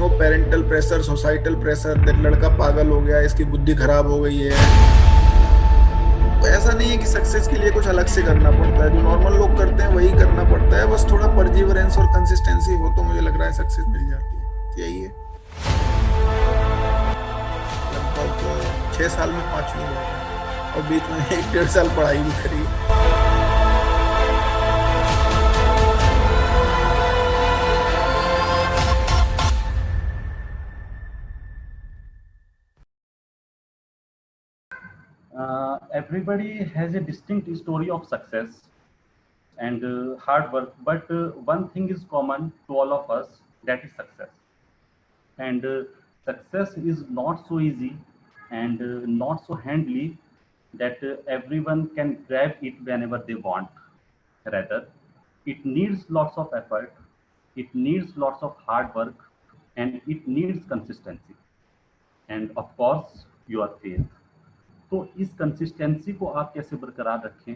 Parental pressure, societal pressure, लड़का पागल हो गया, इसकी बुद्धि खराब हो गई है। तो ऐसा नहीं है कि सक्सेस के लिए कुछ अलग से करना पड़ता है, जो नॉर्मल लोग करते हैं वही करना पड़ता है। बस थोड़ा परजीवरेंस और कंसिस्टेंसी हो तो मुझे लग रहा है सक्सेस मिल जाती है। तो यही है। लगभग 6 साल में 5वीं जॉब है और बीच में 1-1.5 साल पढ़ाई भी करी। Everybody has a distinct story of success and hard work, but one thing is common to all of us, that is success. And success is not so easy and not so handily that everyone can grab it whenever they want. Rather, it needs lots of effort, it needs lots of hard work, and it needs consistency. And of course, your faith. तो इस consistency को आप कैसे बरकरार रखें?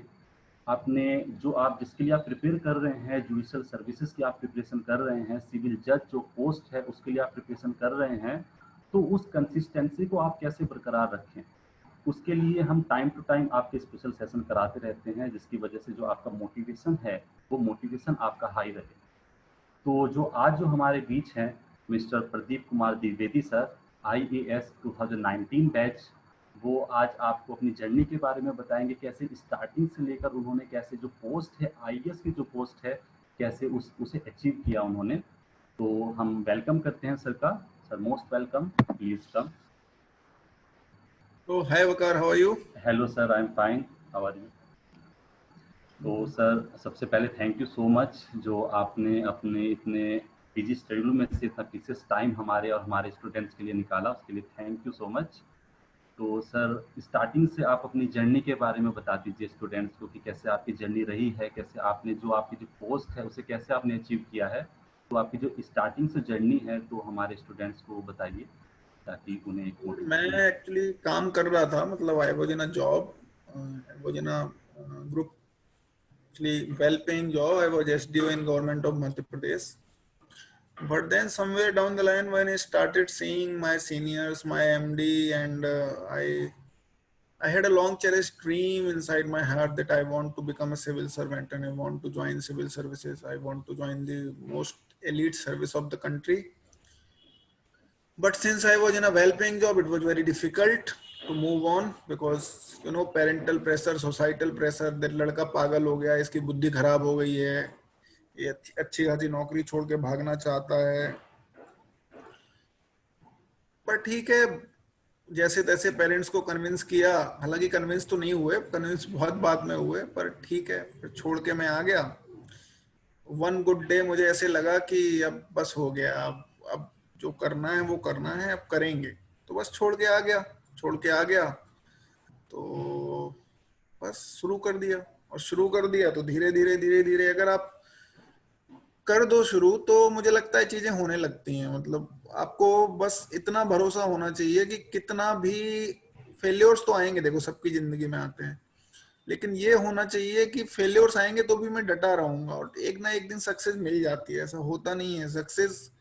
आपने जो आप जिसके लिए आप प्रिपेयर कर रहे हैं, जुडिशल सर्विसेज की आप प्रिपरेशन कर रहे हैं, सिविल जज जो पोस्ट है उसके लिए आप प्रिपरेशन कर रहे हैं, तो उस कंसिस्टेंसी को आप कैसे बरकरार रखें? उसके लिए हम टाइम टू टाइम आपके स्पेशल सेशन कराते रहते हैं, जिसकी वजह से जो आपका मोटिवेशन है वो मोटिवेशन आपका हाई रहे। तो जो आज जो हमारे बीच हैं mister Pradeep Kumar Dwivedi sir, IAS 2019 batch, वो आज आपको अपनी जर्नी के बारे में बताएंगे, कैसे स्टार्टिंग से लेकर उन्होंने कैसे जो पोस्ट है IAS की जो पोस्ट है कैसे उसे अचीव किया उन्होंने। तो हम वेलकम करते हैं सर का। Sir most welcome, please come. तो hi Waqar, how are you? Hello sir, I am fine, how are you? तो सर सबसे पहले थैंक यू सो मच जो आपने अपने इतने बिजी शेड्यूल में से इतना प्रीशियस टाइम हमारे और हमारे स्टूडेंट्स के लिए निकाला, उसके लिए थैंक यू सो मच। तो सर स्टार्टिंग से आप अपनी जर्नी के बारे में बता दीजिए स्टूडेंट्स को कि कैसे आपकी जर्नी रही है, कैसे आपने जो आपकी जो पोस्ट है उसे कैसे आपने अचीव किया है। तो आपकी जो स्टार्टिंग से जर्नी है तो हमारे स्टूडेंट्स को बताइए ताकि उन्हें एक मैं मोटिवेशन। एक्चुअली काम कर रहा था, मतलब I was in a job, I was in a group, actually well paying job. I was SDO in government of Madhya Pradesh. But then somewhere down the line when I started seeing my seniors, my MD, and I had a long cherished dream inside my heart that I want to become a civil servant and I want to join civil services. I want to join the most elite service of the country. But since I was in a well-paying job, it was very difficult to move on because parental pressure, societal pressure, that लड़का पागल हो गया, इसकी बुद्धि खराब हो गई है, ये अच्छी खासी नौकरी छोड़ के भागना चाहता है। पर ठीक है, जैसे तैसे पेरेंट्स को कन्विंस किया, हालांकि कन्विंस तो नहीं हुए, कन्विंस बहुत बाद में हुए, पर ठीक है, फिर छोड़ के मैं आ गया। वन गुड डे मुझे ऐसे लगा कि अब बस हो गया, अब जो करना है वो करना है, अब करेंगे, तो बस छोड़ के आ गया। छोड़ के आ गया तो बस शुरू कर दिया, और शुरू कर दिया तो धीरे धीरे धीरे धीरे अगर आप कर दो शुरू तो मुझे लगता है चीजें होने लगती हैं। मतलब आपको बस इतना भरोसा होना चाहिए कि कितना भी फेल्योर्स तो आएंगे, देखो सबकी जिंदगी में आते हैं, लेकिन ये होना चाहिए कि फेल्योर्स आएंगे तो भी मैं डटा रहूंगा और एक ना एक दिन सक्सेस मिल जाती है। ऐसा होता नहीं है सक्सेस,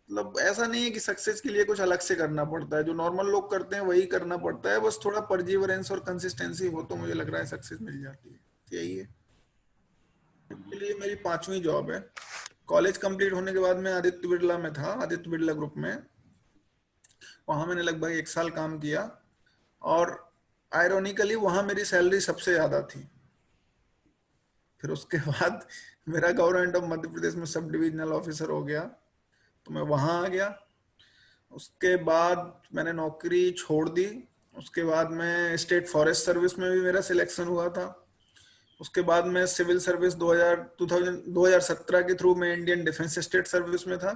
मतलब ऐसा नहीं है कि सक्सेस के लिए कुछ अलग से करना पड़ता है, जो नॉर्मल लोग करते हैं वही करना पड़ता है। बस थोड़ा परजीवरेंस और कंसिस्टेंसी हो तो मुझे लग रहा है सक्सेस मिल जाती है। यही है। एक्चुअली मेरी 5वीं जॉब है। कॉलेज कंप्लीट होने के बाद मैं आदित्य बिरला में था, आदित्य बिरला ग्रुप में। वहां मैंने लगभग 1 साल काम किया और आयरोनिकली वहां मेरी सैलरी सबसे ज्यादा थी। फिर उसके बाद मेरा गवर्नमेंट ऑफ मध्य प्रदेश में सब डिविजनल ऑफिसर हो गया, तो मैं वहां आ गया। उसके बाद मैंने नौकरी छोड़ दी। उसके बाद मैं स्टेट फॉरेस्ट सर्विस में भी मेरा सिलेक्शन हुआ था। उसके बाद मैं सिविल सर्विस 2017 के थ्रू मैं इंडियन डिफेंस स्टेट सर्विस में था।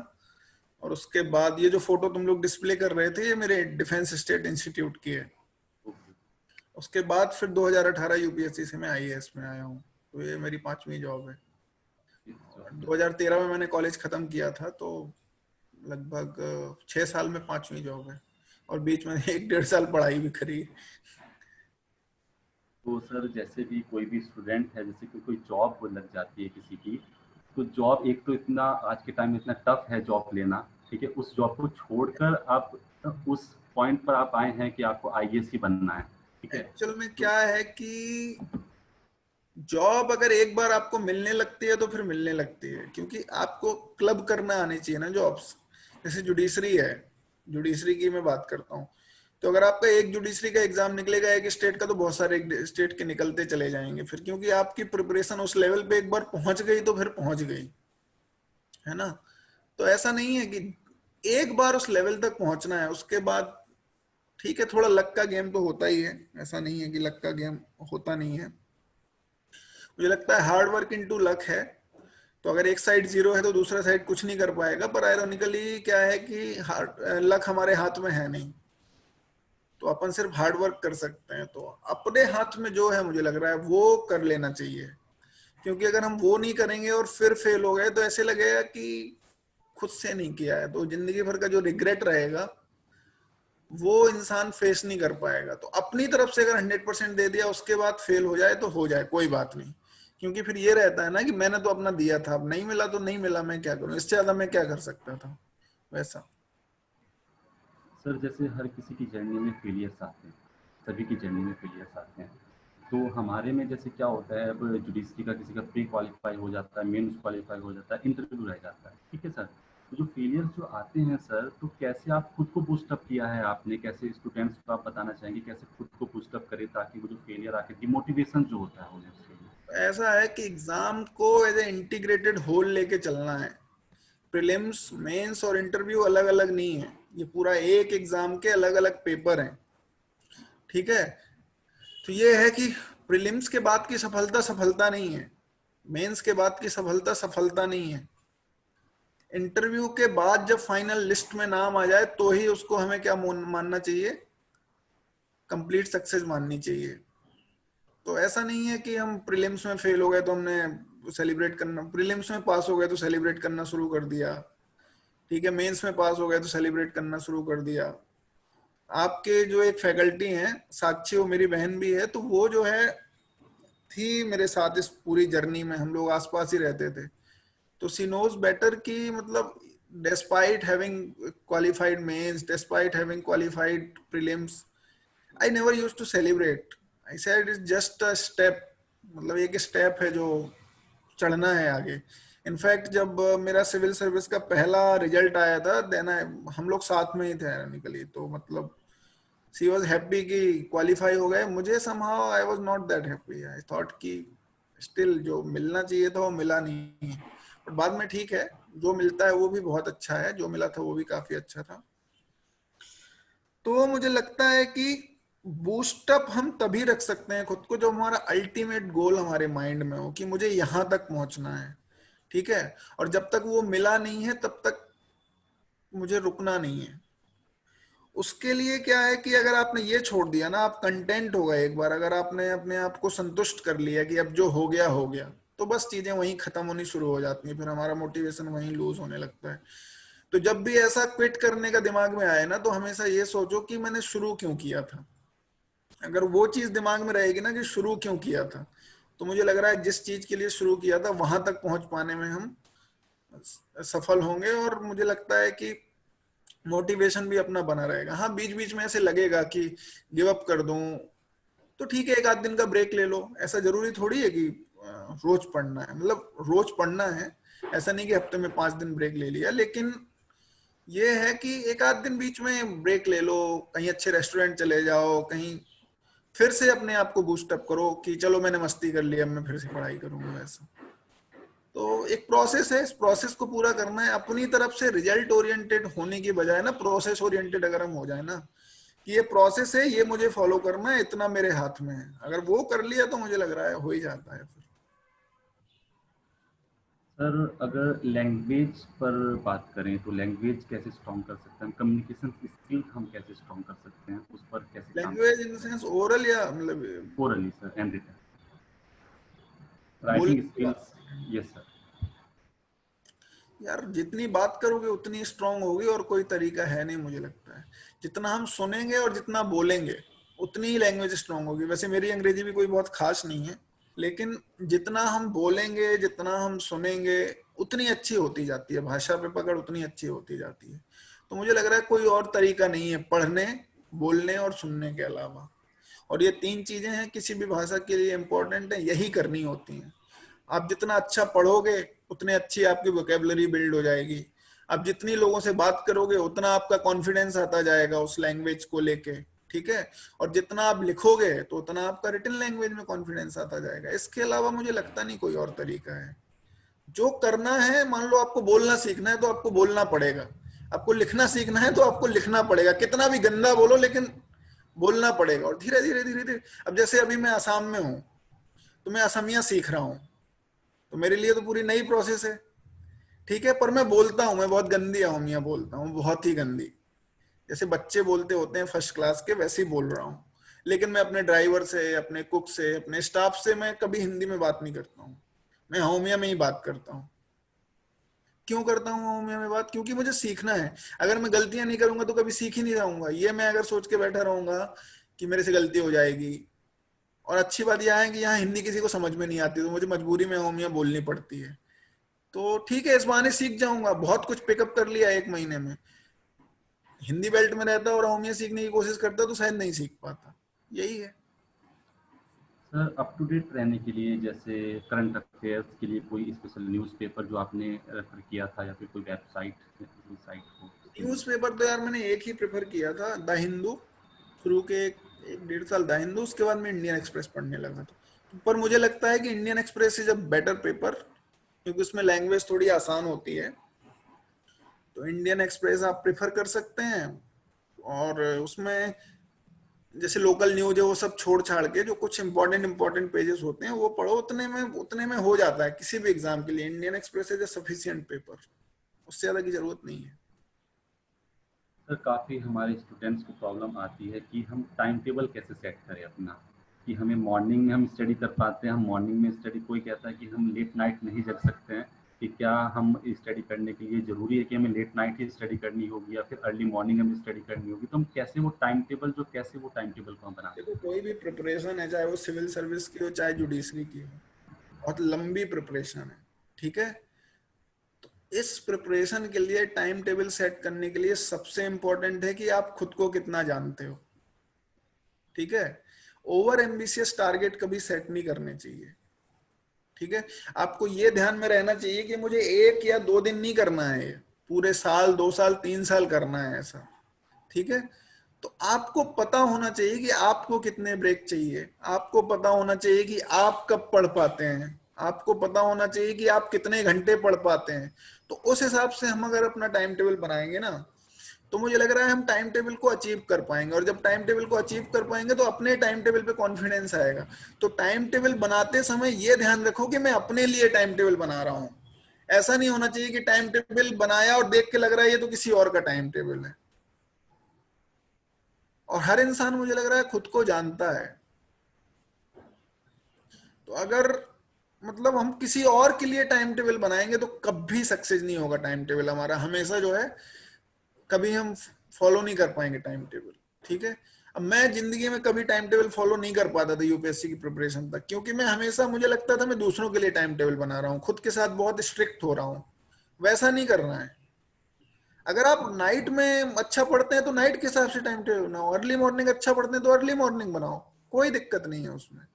और उसके बाद ये जो फोटो तुम लोग डिस्प्ले कर रहे थे, ये मेरे डिफेंस स्टेट इंस्टीट्यूट की है। उसके बाद फिर 2018 यूपीएससी से मैं आईएएस में आया हूँ। तो ये मेरी 5वीं जॉब है। 2013 में मैंने कॉलेज खत्म किया था, तो लगभग 6 साल में 5वीं जॉब है और बीच में 1-1.5 साल पढ़ाई भी करी। तो सर जैसे भी कोई भी स्टूडेंट है, जैसे कि कोई जॉब लग जाती है किसी की, तो जॉब एक तो इतना आज के टाइम में इतना टफ है जॉब लेना, ठीक है, उस जॉब को छोड़कर आप उस पॉइंट पर आप आए हैं कि आपको आईएएस ही बनना है, ठीक है। एक्चुअल में तो क्या है कि जॉब अगर एक बार आपको मिलने लगती है तो फिर मिलने लगती है, क्योंकि आपको क्लब करना आनी चाहिए ना जॉब्स। जैसे जुडिशरी है, जुडिशरी की मैं बात करता हूँ, तो अगर आपका एक जुडिशरी का एग्जाम निकलेगा एक स्टेट का, तो बहुत सारे स्टेट के निकलते चले जाएंगे फिर, क्योंकि आपकी प्रिपरेशन उस लेवल पे एक बार पहुंच गई तो फिर पहुंच गई, है ना। तो ऐसा नहीं है कि एक बार उस लेवल तक पहुंचना है, उसके बाद ठीक है थोड़ा लक का गेम तो होता ही है, ऐसा नहीं है कि लक का गेम होता नहीं है। मुझे लगता है हार्ड वर्क इनटू लक है। तो अगर एक साइड जीरो है तो दूसरा साइड कुछ नहीं कर पाएगा, पर आयरोनिकली क्या है कि लक हमारे हाथ में है नहीं, तो अपन सिर्फ हार्ड वर्क कर सकते हैं। तो अपने हाथ में जो है मुझे लग रहा है वो कर लेना चाहिए, क्योंकि अगर हम वो नहीं करेंगे और फिर फेल हो गए तो ऐसे लगेगा कि खुद से नहीं किया है, तो जिंदगी भर का जो रिग्रेट रहेगा वो इंसान फेस नहीं कर पाएगा। तो अपनी तरफ से अगर 100% दे दिया, उसके बाद फेल हो जाए तो हो जाए, कोई बात नहीं, क्योंकि फिर ये रहता है ना कि मैंने तो अपना दिया था, अब नहीं मिला तो नहीं मिला, मैं क्या करूं, इससे ज्यादा मैं क्या कर सकता था, वैसा। सर जैसे हर किसी की जर्नी में फेलियर्स आते हैं, सभी की जर्नी में फेलियर्स आते हैं, तो हमारे में जैसे क्या होता है, अब जुडिशरी का किसी का प्री क्वालिफाई हो जाता है, मेंस क्वालिफाई हो जाता है, इंटरव्यू रह जाता है, ठीक है सर। तो जो फेलियर्स जो आते हैं सर, तो कैसे आप खुद को बूस्टअप किया है आपने, कैसे स्टूडेंट्स को आप बताना चाहेंगे कैसे खुद को बूस्टअप करें ताकि वो जो फेलियर आके डिमोटिवेशन जो होता है उन्हें उसके लिए। ऐसा है कि एग्जाम को एज ए इंटीग्रेटेड होल लेके चलना है। प्रीलिम्स, मेंस और इंटरव्यू अलग अलग नहीं है, ये पूरा एक एग्जाम के अलग अलग पेपर हैं, ठीक है। तो ये है कि प्रीलिम्स के बाद की सफलता सफलता नहीं है, मेंस के बाद की सफलता सफलता नहीं है, इंटरव्यू के बाद जब फाइनल लिस्ट में नाम आ जाए तो ही उसको हमें क्या मानना चाहिए, कंप्लीट सक्सेस माननी चाहिए। तो ऐसा नहीं है कि हम प्रीलिम्स में फेल हो गए तो हमने सेलिब्रेट करना, प्रीलिम्स में पास हो गए तो सेलिब्रेट करना शुरू कर दिया, ठीक है, मेंस में पास हो गए तो सेलिब्रेट करना शुरू कर दिया। आपके जो एक फैकल्टी हैं साक्षी, वो मेरी बहन भी है, तो वो जो है थी मेरे साथ इस पूरी जर्नी में, हम लोग आसपास ही रहते थे, तो शी नोज बेटर कि मतलब despite having qualified mains, despite having qualified prelims, I never used to celebrate. I said it's just a step, मतलब एक स्टेप है जो चढ़ना है आगे। इनफैक्ट जब मेरा सिविल सर्विस का पहला रिजल्ट आया था, देन हम लोग साथ में ही थे निकली, तो मतलब शी वॉज हैप्पी कि क्वालिफाई हो गए, मुझे somehow I was not that happy, I thought कि स्टिल जो मिलना चाहिए था वो मिला नहीं, बट बाद में ठीक है, जो मिलता है वो भी बहुत अच्छा है, जो मिला था वो भी काफी अच्छा था। तो मुझे लगता है कि बूस्टअप हम तभी रख सकते हैं खुद को जब हमारा अल्टीमेट गोल हमारे माइंड में हो कि मुझे यहां तक पहुंचना है, ठीक है, और जब तक वो मिला नहीं है तब तक मुझे रुकना नहीं है। उसके लिए क्या है कि अगर आपने ये छोड़ दिया ना, आप कंटेंट हो गए एक बार, अगर आपने अपने आप को संतुष्ट कर लिया कि अब जो हो गया हो गया, तो बस चीजें वहीं खत्म होनी शुरू हो जाती हैं, फिर हमारा मोटिवेशन वहीं लूज होने लगता है। तो जब भी ऐसा क्विट करने का दिमाग में आए ना, तो हमेशा ये सोचो कि मैंने शुरू क्यों किया था। अगर वो चीज दिमाग में रहेगी ना कि शुरू क्यों किया था, तो मुझे लग रहा है जिस चीज के लिए शुरू किया था वहां तक पहुंच पाने में हम सफल होंगे, और मुझे लगता है कि मोटिवेशन भी अपना बना रहेगा। हाँ बीच बीच में ऐसे लगेगा कि गिव अप कर दूं, तो ठीक है एक आध दिन का ब्रेक ले लो, ऐसा जरूरी थोड़ी है कि रोज पढ़ना है, मतलब रोज पढ़ना है, ऐसा नहीं कि हफ्ते में 5 दिन ब्रेक ले लिया, लेकिन ये है कि एक आध दिन बीच में ब्रेक ले लो, कहीं अच्छे रेस्टोरेंट चले जाओ, कहीं फिर से अपने आप को बूस्ट अप करो कि चलो मैंने मस्ती कर लिया, अब मैं फिर से पढ़ाई करूंगा, ऐसा। तो एक प्रोसेस है, इस प्रोसेस को पूरा करना है अपनी तरफ से, रिजल्ट ओरिएंटेड होने की बजाय ना प्रोसेस ओरिएंटेड अगर हम हो जाए ना कि ये प्रोसेस है, ये मुझे फॉलो करना है, इतना मेरे हाथ में है, अगर वो कर लिया तो मुझे लग रहा है हो ही जाता है फिर। सर अगर लैंग्वेज पर बात करें तो लैंग्वेज कैसे स्ट्रॉन्ग कर सकते हैं, कम्युनिकेशन स्किल हम कैसे स्ट्रॉन्ग कर सकते हैं, उस पर कैसे काम कर लैंग्वेज इन सकते हैं। सेंस ओरल या मतलब ओरली सर एंड रिटन, बोलने राइटिंग की बात? स्किल्स। Yes sir. यार जितनी बात करोगे उतनी स्ट्रांग होगी, और कोई तरीका है नहीं मुझे लगता है। जितना हम सुनेंगे और जितना बोलेंगे उतनी ही लैंग्वेज स्ट्रांग होगी। वैसे मेरी अंग्रेजी भी कोई बहुत खास नहीं है, लेकिन जितना हम बोलेंगे जितना हम सुनेंगे उतनी अच्छी होती जाती है, भाषा पे पकड़ उतनी अच्छी होती जाती है। तो मुझे लग रहा है कोई और तरीका नहीं है पढ़ने, बोलने और सुनने के अलावा। और ये 3 चीजें हैं किसी भी भाषा के लिए इंपॉर्टेंट है, यही करनी होती हैं। आप जितना अच्छा पढ़ोगे उतनी अच्छी आपकी वोकेबलरी बिल्ड हो जाएगी। आप जितनी लोगों से बात करोगे उतना आपका कॉन्फिडेंस आता जाएगा उस लैंग्वेज को लेके, ठीक है। और जितना आप लिखोगे तो उतना आपका रिटन लैंग्वेज में कॉन्फिडेंस आता जाएगा। इसके अलावा मुझे लगता नहीं कोई और तरीका है। जो करना है, मान लो आपको बोलना सीखना है तो आपको बोलना पड़ेगा, आपको लिखना सीखना है तो आपको लिखना पड़ेगा, कितना भी गंदा बोलो लेकिन बोलना पड़ेगा। और धीरे धीरे धीरे धीरे, अब जैसे अभी मैं आसाम में हूं तो मैं असमिया सीख रहा हूं, तो मेरे लिए तो पूरी नई प्रोसेस है, ठीक है। पर मैं बोलता हूं, मैं बहुत गंदी अहोमिया बोलता हूं, बहुत ही गंदी, जैसे बच्चे बोलते होते हैं फर्स्ट क्लास के, वैसे ही बोल रहा हूं। लेकिन मैं अपने ड्राइवर से, अपने कुक से, अपने स्टाफ से मैं कभी हिंदी में बात नहीं करता हूं, मैं अहोमिया में ही बात करता हूं। क्यों करता हूँ अहोमिया में बात? क्योंकि मुझे सीखना है। अगर मैं गलतियां नहीं करूंगा तो कभी सीख ही नहीं जाऊंगा। ये मैं अगर सोच के बैठा रहूंगा कि मेरे से गलती हो जाएगी, और अच्छी बात यह है कि यहाँ हिंदी किसी को समझ में नहीं आती, तो मुझे मजबूरी में अहोमिया बोलनी पड़ती है। तो ठीक है, इस बहाने सीख जाऊंगा, बहुत कुछ पिकअप कर लिया 1 महीने में। हिंदी बेल्ट में रहता और अहोमिया सीखने की कोशिश करता तो शायद नहीं सीख पाता। यही है। सर, अप टू डेट रहने के लिए जैसे करंट अफेयर्स के लिए कोई स्पेशल न्यूज़पेपर जो आपने रेफर किया था, या फिर कोई वेबसाइट, साइट हो उसके लिए? न्यूज़पेपर तो यार मैंने एक ही प्रेफर किया था, द हिंदू। शुरू के 1-1.5 साल द हिंदू, उसके बाद मैं इंडियन एक्सप्रेस पढ़ने लगा था। पर मुझे लगता है कि Indian express is a better paper, क्योंकि उसमें लैंग्वेज थोड़ी आसान होती है। तो इंडियन एक्सप्रेस आप प्रेफर कर सकते हैं। और उसमें जैसे लोकल न्यूज है वो सब छोड़ छाड़ के जो कुछ इंपॉर्टेंट पेजेस होते हैं वो पढ़ो, उतने में हो जाता है किसी भी एग्जाम के लिए। Indian express is a sufficient paper, उससे ज्यादा की जरूरत नहीं है। सर, काफ़ी हमारे स्टूडेंट्स को प्रॉब्लम आती है कि हम टाइम टेबल कैसे सेट करें अपना, कि हमें मॉर्निंग में हम स्टडी कर पाते हैं, हम मॉर्निंग में स्टडी, कोई कहता है कि हम लेट नाइट नहीं जग सकते हैं, कि क्या हम स्टडी करने के लिए ज़रूरी है कि हमें लेट नाइट ही स्टडी करनी होगी या फिर अर्ली मॉर्निंग हमें स्टडी करनी होगी? तो हम कैसे वो टाइम टेबल को हम बना देखो, सकते कोई भी प्रिपरेशन है, चाहे वो सिविल सर्विस की हो चाहे जुडिशरी की हो, बहुत लंबी प्रिपरेशन है, ठीक है। तो इस प्रिपरेशन के लिए टाइम टेबल सेट करने के लिए सबसे इंपॉर्टेंट है कि आप खुद को कितना जानते हो, ठीक है। ओवर एम्बिशियस टारगेट कभी सेट नहीं करने चाहिए, ठीक है। आपको ये ध्यान में रहना चाहिए कि मुझे 1 या 2 दिन नहीं करना है, पूरे साल, 2 साल, 3 साल करना है ऐसा, ठीक है। तो आपको पता होना चाहिए कि आपको कितने ब्रेक चाहिए, आपको पता होना चाहिए कि आप कब पढ़ पाते हैं, आपको पता होना चाहिए कि आप कितने घंटे पढ़ पाते हैं। तो उस हिसाब से हम अगर अपना टाइम टेबल बनाएंगे ना, तो मुझे लग रहा है हम टाइम टेबल को अचीव कर पाएंगे। और जब टाइम टेबल को अचीव कर पाएंगे तो अपने टाइम टेबल पे कॉन्फिडेंस आएगा। तो टाइम टेबल बनाते समय ये ध्यान रखो कि मैं अपने लिए टाइम टेबल बना रहा हूं। ऐसा नहीं होना चाहिए कि टाइम टेबल बनाया और देख के लग रहा है ये तो किसी और का टाइम टेबल है। और हर इंसान मुझे लग रहा है खुद को जानता है। तो अगर मतलब हम किसी और के लिए टाइम टेबल बनाएंगे तो कभी सक्सेस नहीं होगा टाइम टेबल हमारा, हमेशा जो है कभी हम फॉलो नहीं कर पाएंगे टाइम टेबल, ठीक है। अब मैं जिंदगी में कभी टाइम टेबल फॉलो नहीं कर पाता था यूपीएससी की प्रिपरेशन तक, क्योंकि मैं हमेशा, मुझे लगता था मैं दूसरों के लिए टाइम टेबल बना रहा हूँ, खुद के साथ बहुत स्ट्रिक्ट हो रहा हूँ। वैसा नहीं करना है। अगर आप नाइट में अच्छा पढ़ते हैं तो नाइट के हिसाब से टाइम टेबल बनाओ, अर्ली मॉर्निंग अच्छा पढ़ते हैं तो अर्ली मॉर्निंग बनाओ, कोई दिक्कत नहीं है उसमें।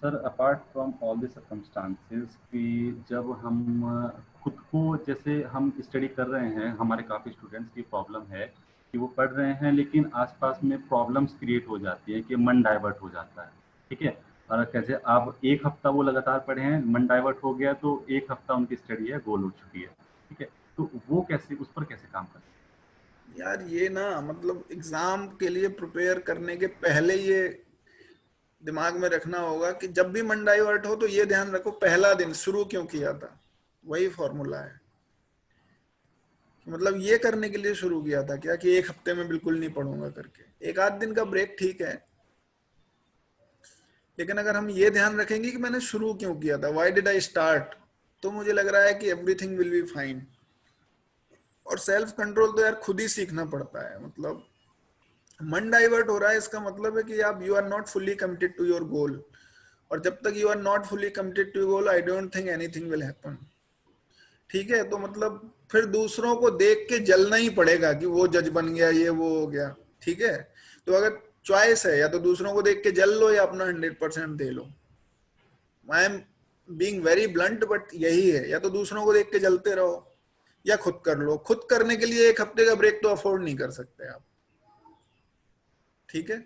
Sir, apart from all the circumstances, कि जब हम खुद को, जैसे हम स्टडी कर रहे हैं, हमारे काफ़ी स्टूडेंट्स की प्रॉब्लम है कि वो पढ़ रहे हैं लेकिन आसपास में प्रॉब्लम्स क्रिएट हो जाती है, कि मन डाइवर्ट हो जाता है, ठीक है। और कैसे आप 1 हफ्ता वो लगातार पढ़े हैं, मन डाइवर्ट हो गया तो 1 हफ्ता उनकी स्टडी है गोल हो चुकी है, ठीक है। तो वो कैसे, उस पर कैसे काम करें? यार ये ना, मतलब एग्जाम के लिए प्रिपेयर करने के पहले ये दिमाग में रखना होगा कि जब भी मन डाइवर्ट हो तो ये ध्यान रखो पहला दिन शुरू क्यों किया था। वही फॉर्मूला है कि मतलब ये करने के लिए शुरू किया था क्या कि 1 हफ्ते में बिल्कुल नहीं पढ़ूंगा करके। 1 आध दिन का ब्रेक ठीक है, लेकिन अगर हम ये ध्यान रखेंगे कि मैंने शुरू क्यों किया था, व्हाई डिड आई स्टार्ट, तो मुझे लग रहा है कि एवरीथिंग विल बी फाइन। और सेल्फ कंट्रोल तो यार खुद ही सीखना पड़ता है। मतलब मन डाइवर्ट हो रहा है इसका मतलब है कि आप, you are not fully committed to your goal. और जब तक you are not fully committed to goal, I don't think anything will happen. ठीक है, तो मतलब फिर दूसरों को देख के जलना ही पड़ेगा कि वो जज बन गया, ये वो हो गया। ठीक है, तो अगर चॉइस है, या तो दूसरों को देख के जल लो या अपना 100% दे लो। I am being very blunt, but यही है, या तो दूसरों को देख के जलते रहो या खुद कर लो। खुद करने के लिए 1 हफ्ते का ब्रेक तो अफोर्ड नहीं कर सकते आप। ठीक है,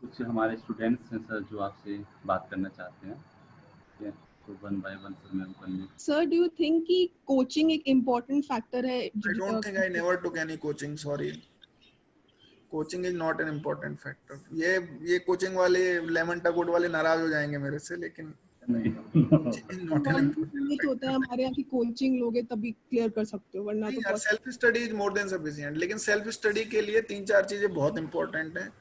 कुछ हमारे स्टूडेंट्स हैं सर जो आपसे बात करना चाहते हैं, ठीक है, तो वन बाय वन सर मैं उनका। सर डू यू थिंक कि कोचिंग एक इम्पोर्टेंट फैक्टर है? आई don't think, I never took any coaching, sorry. Coaching is not an important factor. ये कोचिंग वाले लेमन टकोट वाले नाराज हो जाएंगे मेरे से, लेकिन नहीं नॉट एन इम्पोर्टेंट होता है हमारे यहाँ की कोचिंग लोगे तभी क्लियर कर सकते हो, वरना तो self study is more than sufficient. लेकिन सेल्फ स्टडी के लिए 3-4 चीजें बहुत इंपॉर्टेंट हैं।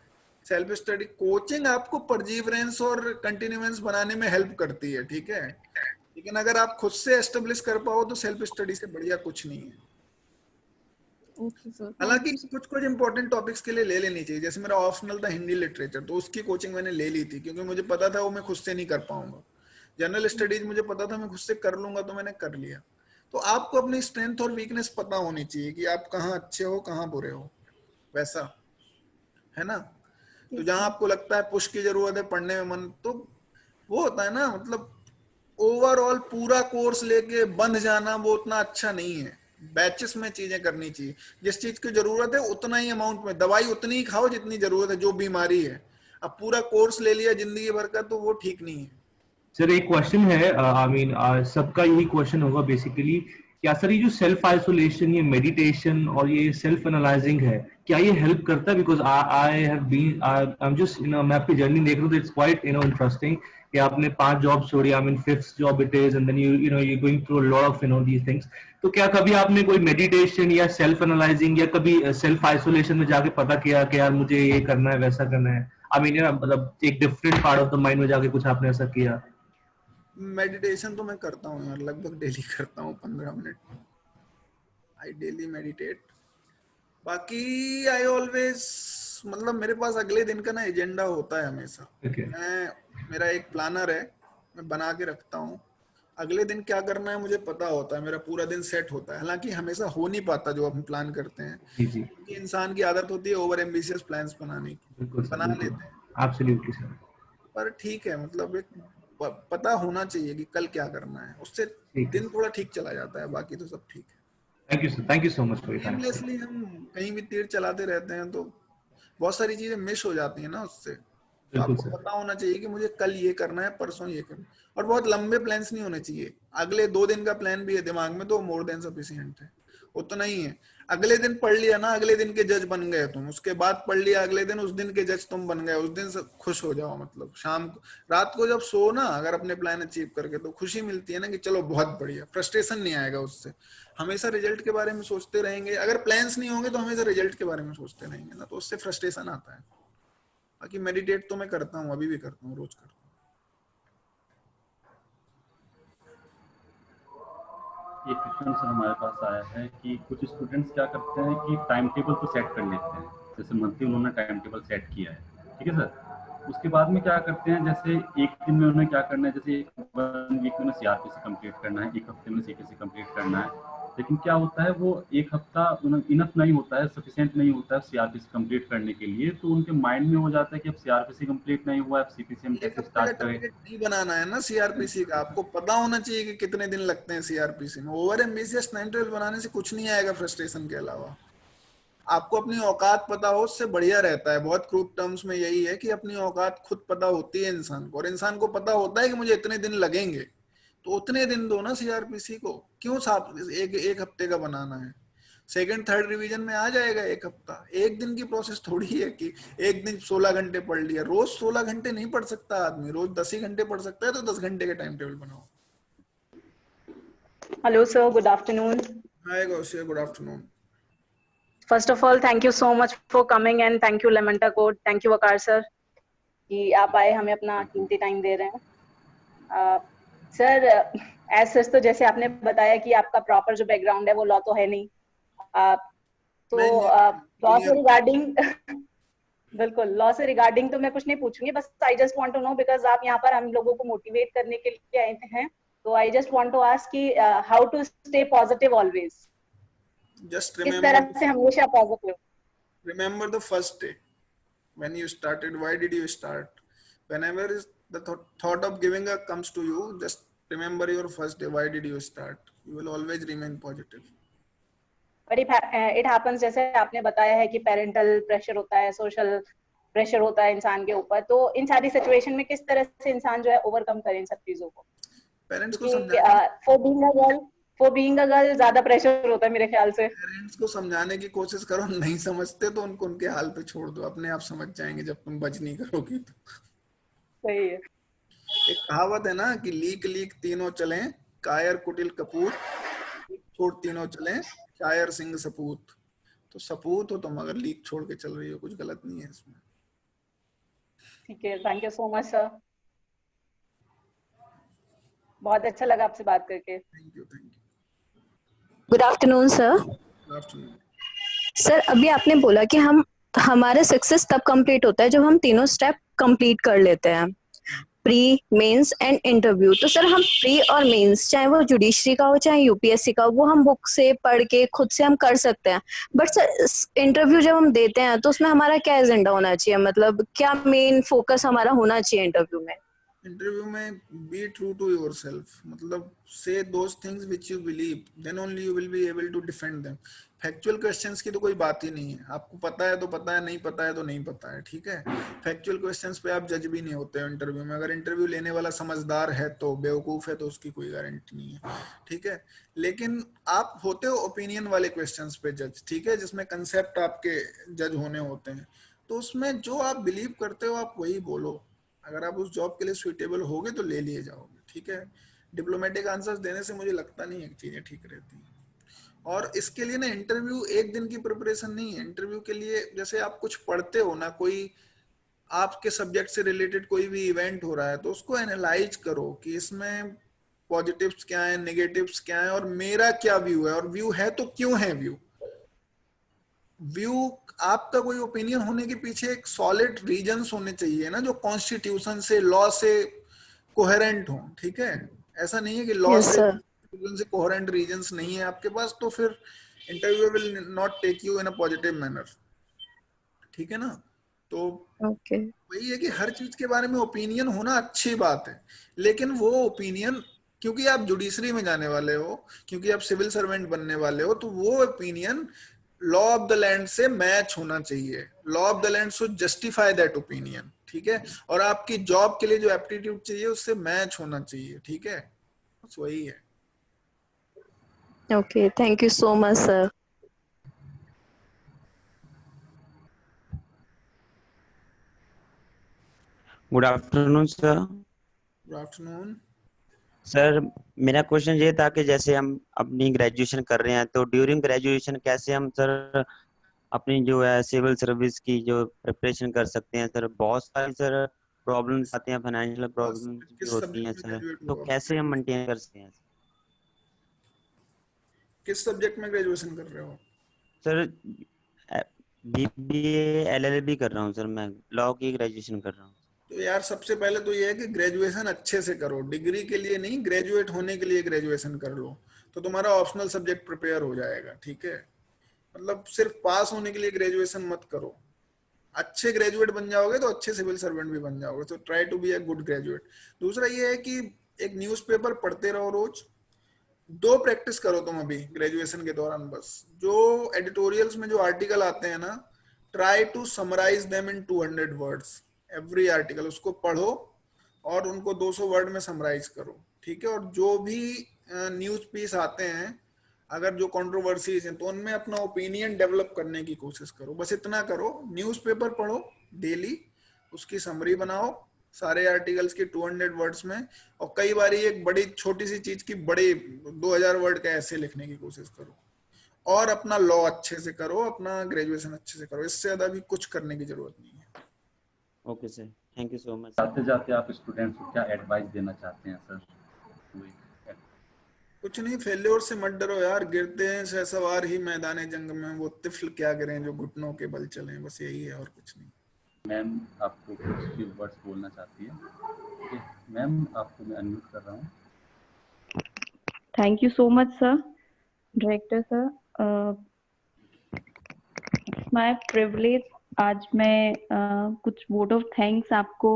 सेल्फ स्टडी, कोचिंग आपको परजीवरेंस और कंटिन्यूएंस बनाने में हेल्प करती है, ठीक है, लेकिन अगर आप खुद से एस्टेब्लिश कर पाओ तो सेल्फ स्टडी से बढ़िया कुछ नहीं है। Okay sir. हालांकि कुछ इंपॉर्टेंट टॉपिक्स के लिए ले लेनी चाहिए। जैसे मेरा ऑप्शनल था हिंदी लिटरेचर, तो उसकी कोचिंग मैंने ले ली थी, क्योंकि मुझे पता था वो मैं खुद से नहीं कर पाऊंगा। जनरल स्टडीज मुझे पता था मैं खुद से कर लूंगा, तो मैंने कर लिया। तो आपको अपनी स्ट्रेंथ और वीकनेस पता होनी चाहिए कि आप कहाँ अच्छे हो, कहाँ बुरे हो, वैसा है ना। तो जहां आपको लगता है पुश की जरूरत है, पढ़ने में मन, तो वो होता है ना, मतलब ओवरऑल पूरा कोर्स लेके बंध जाना वो उतना अच्छा नहीं है। बैचेस में चीजें करनी चाहिए। जिस चीज की जरूरत है उतना ही अमाउंट में, दवाई उतनी ही खाओ जितनी जरूरत है, जो बीमारी है। अब पूरा कोर्स ले लिया जिंदगी भर का, तो वो ठीक नहीं है। सर एक क्वेश्चन है, आई मीन सबका यही क्वेश्चन होगा बेसिकली, क्या सर ये जो सेल्फ आइसोलेशन, ये मेडिटेशन और ये सेल्फ एनालाइजिंग है, क्या ये हेल्प करता है? Because I have been, I am just, मैं आपकी जर्नी देख रहा हूँ, इट्स क्वाइट इंटरेस्टिंग कि आपने 5 जॉब छोड़ी, I mean 5th job it is, and then you going through a lot of these things. तो क्या कभी आपने कोई मेडिटेशन या सेल्फ एनालाइजिंग या कभी सेल्फ आइसोलेशन में जाके पता किया कि यार मुझे ये करना है, वैसा करना है? आई मीन मतलब एक different part of the mind में जाके कुछ आपने ऐसा किया? मेडिटेशन तो मैं करता हूँ यार, लगभग डेली करता हूँ 15 मिनट। आई डेली मेडिटेट। बाकी आई ऑलवेज, मतलब मेरे पास अगले दिन का ना एजेंडा होता है हमेशा। मेरा एक प्लानर है, मैं बना के रखता हूँ। अगले दिन क्या करना है मुझे पता होता है, मेरा पूरा दिन सेट होता है। हालांकि हमेशा हो नहीं पाता जो हम प्लान करते हैं, क्योंकि इंसान की आदत होती है ओवर एम्बिशियस प्लान्स बनाने की। बना लेते हैं एब्सोल्युटली सर, पर ठीक है, मतलब एक पता होना चाहिए कि कल क्या करना है, उससे दिन थोड़ा ठीक चला जाता है। बाकी तो सब ठीक है। Thank you so much for your time. Aimlessly हम कहीं भी तीर चलाते रहते हैं तो बहुत सारी चीजें मिस हो जाती हैं ना उससे। तो आपको पता होना चाहिए कि मुझे कल ये करना है, परसों ये करना है। और बहुत लंबे प्लान्स नहीं होने चाहिए। अगले 2 दिन का प्लान भी है दिमाग में तो मोर देन सफिशिएंट है, उतना ही है। अगले दिन पढ़ लिया ना, अगले दिन के जज बन गए तुम। उसके बाद पढ़ लिया अगले दिन, उस दिन के जज तुम बन गए। उस दिन से खुश हो जाओ। मतलब शाम को, रात को जब सो ना, अगर अपने प्लान अचीव करके, तो खुशी मिलती है ना कि चलो बहुत बढ़िया। फ्रस्ट्रेशन नहीं आएगा उससे। हमेशा रिजल्ट के बारे में सोचते रहेंगे, अगर प्लान्स नहीं होंगे तो हमेशा रिजल्ट के बारे में सोचते रहेंगे ना, तो उससे फ्रस्ट्रेशन आता है। बाकी मेडिटेट तो मैं करता हूँ, अभी भी करता हूँ, रोज करता हूँ। एक क्वेश्चन सर हमारे पास आया है कि कुछ स्टूडेंट्स क्या करते हैं कि टाइम टेबल तो सेट कर लेते हैं, जैसे मंथली उन्होंने टाइम टेबल सेट किया है, ठीक है सर। उसके बाद में क्या करते हैं, जैसे एक दिन में उन्हें क्या करना है, जैसे 1 वीक में उन्हें सीआरपीसी कंप्लीट करना है, 1 हफ्ते में सीपीसी कंप्लीट करना है। लेकिन क्या होता है, वो 1 हफ्ता इनफ नहीं होता है, सफिशिएंट नहीं होता है सीआरपीसी कंप्लीट करने के लिए। तो उनके माइंड में हो जाता है कि अब सीआरपीसी कंप्लीट नहीं हुआ, अब सीपीसी हम कैसे स्टार्ट करें। नहीं बनाना है ना सीआरपीसी का। आपको पता होना चाहिए कि कितने दिन लगते हैं सीआरपीसी में। ओवर एम्बिशियस टाइम टेबल बनाने से कुछ नहीं आएगा फ्रस्ट्रेशन के अलावा। आपको अपनी औकात पता हो, उससे बढ़िया रहता है। बहुत क्रूड टर्म्स में यही है कि अपनी औकात खुद पता होती है इंसान को, और इंसान को पता होता है कि मुझे इतने दिन लगेंगे, तो उतने दिन दो ना सीआरपीसी को। क्यों एक हफ्ते का बनाना है? सेकंड थर्ड रिवीजन में आ जाएगा 1 हफ्ता। एक दिन की प्रोसेस थोड़ी है कि एक दिन 16 घंटे पढ़ लिया। रोज 16 घंटे नहीं पढ़ सकता आदमी, रोज 10 ही घंटे पढ़ सकता है। तो 10 घंटे का टाइम टेबल बनाओ। Hello sir, good afternoon. Hi Gausiya, good afternoon. First of all, thank you so much for coming and thank you Lemon Code, thank you Waqar sir कि आप आए, हमें अपना कीमती टाइम दे रहे हैं। सर एज सच तो जैसे आपने बताया कि आपका प्रॉपर जो बैकग्राउंड है वो लॉ तो है नहीं, तो लॉ के रिगार्डिंग बिल्कुल, लॉ से रिगार्डिंग तो मैं कुछ नहीं पूछूंगी, बस I just want to know because आप यहाँ पर हम लोगों को मोटिवेट करने के लिए आए हैं, तो I just want to ask कि how to stay positive always, Just किस तरह से हमेशा positive. remember the first day when you started. Why did you start? Whenever is the thought of giving up comes to you, just remember your first day. Why did you start? You will always remain positive. But it happens, जैसे आपने बताया है कि parental pressure होता है, social pressure होता है इंसान के ऊपर, तो इन सारी सिचुएशन में किस तरह से इंसान जो है ओवरकम करे इन सब चीजों को? पेरेंट्स को क्योंकि समझाने फॉर बीइंग अ गर्ल ज्यादा प्रेशर होता है मेरे ख्याल से। पेरेंट्स को समझाने की कोशिश करो, नहीं समझते तो उनको उनके हाल पे छोड़ दो, अपने आप समझ जाएंगे जब तुम बच नहीं करोगी तो। सही है। एक कहावत है ना कि लीक लीक तीनों चलें, कायर कुटिल कपूर, छोड़ तीनों चलें, शायर सिंह सपूत। तो सपूत हो तुम अगर लीक छोड़ के चल रही हो, कुछ गलत नहीं है इसमें। ठीक है, thank you so much sir, बहुत अच्छा लगा आपसे बात करके। Thank you, thank you. Good afternoon sir. Good afternoon. Sir अभी आपने बोला कि हमारा सक्सेस तब कंप्लीट होता है जब हम तीनों स्टेप कंप्लीट कर लेते हैं, प्री, मेंस एंड इंटरव्यू। तो सर हम प्री और मेंस, चाहे वो जुडिशरी का हो चाहे यूपीएससी का हो, वो हम बुक से पढ़ के खुद से हम कर सकते हैं, बट सर इंटरव्यू जब हम देते हैं तो उसमें हमारा क्या एजेंडा होना चाहिए, मतलब क्या मेन फोकस हमारा होना चाहिए इंटरव्यू में? इंटरव्यू में बी ट्रू टू योरसेल्फ, मतलब से those things which you believe, then only you will be able to defend them. Factual questions की तो कोई बात ही नहीं है, आपको पता है तो पता है, नहीं पता है तो नहीं पता है, ठीक है। फैक्चुअल क्वेश्चंस पे आप जज भी नहीं होते हो इंटरव्यू में। अगर इंटरव्यू लेने वाला समझदार है तो, बेवकूफ है तो उसकी कोई गारंटी नहीं है, ठीक है। लेकिन आप होते हो ओपिनियन वाले क्वेश्चंस पे जज, ठीक है, जिसमें कंसेप्ट आपके जज होने होते हैं। तो उसमें जो आप बिलीव करते हो आप वही बोलो। अगर आप उस जॉब के लिए सुइटेबल होगे तो ले लिए जाओगे, ठीक है। डिप्लोमेटिक आंसर्स देने से मुझे लगता नहीं है कि चीजें ठीक रहती हैं। और इसके लिए ना इंटरव्यू एक दिन की प्रिपरेशन नहीं है। इंटरव्यू के लिए जैसे आप कुछ पढ़ते हो ना, कोई आपके सब्जेक्ट से रिलेटेड कोई भी इवेंट हो रहा है तो उसको एनालाइज करो कि इसमें पॉजिटिव्स क्या है, नेगेटिव्स क्या है, और मेरा क्या व्यू है, और व्यू है तो क्यों है व्यू। आपका कोई ओपिनियन होने के पीछे एक सॉलिड रीजंस होने चाहिए ना, जो कॉन्स्टिट्यूशन से, लॉ से कोहेरेंट हो, ठीक है। ऐसा नहीं है कि लॉ Yes, से, sir. कॉन्स्टिट्यूशन से कोहेरेंट रीजंस नहीं है आपके पास, तो फिर interview will not take you in a positive manner, ठीक है ना। तो Okay. वही है कि हर चीज के बारे में ओपिनियन होना अच्छी बात है, लेकिन वो ओपिनियन, क्योंकि आप जुडिशरी में जाने वाले हो, क्योंकि आप सिविल सर्वेंट बनने वाले हो, तो वो opinion law of the land से मैच होना चाहिए। Law of the land should justify that opinion, ठीक है। और आपकी जॉब के लिए जो एप्टीट्यूड चाहिए उससे मैच होना चाहिए, ठीक है। बस वही है। Okay, thank you so much sir. Good afternoon sir. Good afternoon. Sir मेरा क्वेश्चन ये था कि जैसे हम अपनी ग्रेजुएशन कर रहे हैं तो ड्यूरिंग ग्रेजुएशन कैसे हम सर अपनी जो है सिविल सर्विस की जो प्रिपरेशन कर सकते हैं। सर बहुत सारी सर प्रॉब्लम्स आते हैं, फाइनेंशियल प्रॉब्लम्स भी किस होती हैं सब्जेक्ट में सर, ग्रेजुएट तो हो आप? कैसे हम मेंटेन कर सकते हैं? किस सब्जेक्ट में ग्रेजुएशन कर रहे हो? सर बीबीए एलएलबी कर रहा हूँ सर, मैं लॉ की ग्रेजुएशन कर रहा हूँ। तो यार सबसे पहले तो ये है कि ग्रेजुएशन अच्छे से करो, डिग्री के लिए नहीं, ग्रेजुएट होने के लिए ग्रेजुएशन कर लो, तो तुम्हारा ऑप्शनल सब्जेक्ट प्रिपेयर हो जाएगा, ठीक है। मतलब सिर्फ पास होने के लिए ग्रेजुएशन मत करो। अच्छे ग्रेजुएट बन जाओगे तो अच्छे सिविल सर्वेंट भी बन जाओगे, तो try to be a good graduate. दूसरा ये है कि एक न्यूज़पेपर पढ़ते रहो रोज। 2 प्रैक्टिस करो तुम अभी ग्रेजुएशन के दौरान, बस जो एडिटोरियल्स में जो आर्टिकल आते हैं ना, try to summarise them in 200 words every article. उसको पढ़ो और उनको 200 वर्ड में समराइज करो, ठीक है। और जो भी न्यूज पीस आते हैं, अगर जो कंट्रोवर्सीज हैं, तो उनमें अपना ओपिनियन डेवलप करने की कोशिश करो। बस इतना करो, न्यूज़पेपर पढ़ो डेली, उसकी समरी बनाओ सारे आर्टिकल्स के 200 वर्ड्स में, और कई बार एक बड़ी छोटी सी चीज की बड़े 2000 वर्ड का ऐसे लिखने की कोशिश करो। और अपना लॉ अच्छे से करो, अपना ग्रेजुएशन अच्छे से करो, इससे ज्यादा भी कुछ करने की जरूरत नहीं है। Okay sir, thank you so much. जाते जाते आप स्टूडेंट्स को क्या एडवाइस देना चाहते हैं सर? कुछ नहीं, फेल्योर से मत डरो यार, गिरते हैं शहसवार ही मैदान जंग में, वो तिफल क्या करें जो घुटनों के बल चले, बस यही है और कुछ नहीं। मैम आपको कुछ फ्यू वर्ड्स बोलना चाहती है। ओके मैम, आपको मैं अनम्यूट कर रहा हूँ। Thank you so much, sir. Director sir, it's my privilege आज मैं कुछ word of thanks आपको